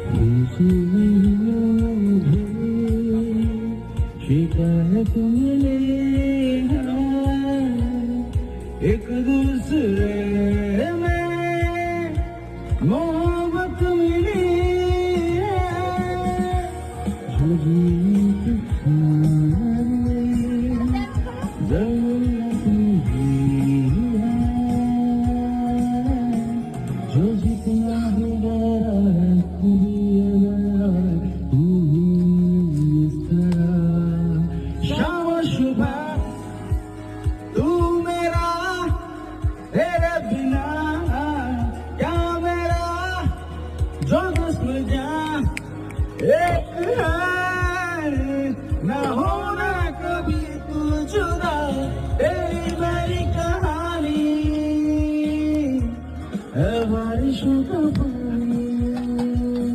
खुशी नहीं मुझे शिकायत मिले हैं एक दूसरे में मोहब्बत मिली है जो जीत खाने जरूरत नहीं है जो जितना हुआ है इस तरह शाम सुबह तू मेरा तेरे बिना क्या मेरा जो दुश्मन जा एक है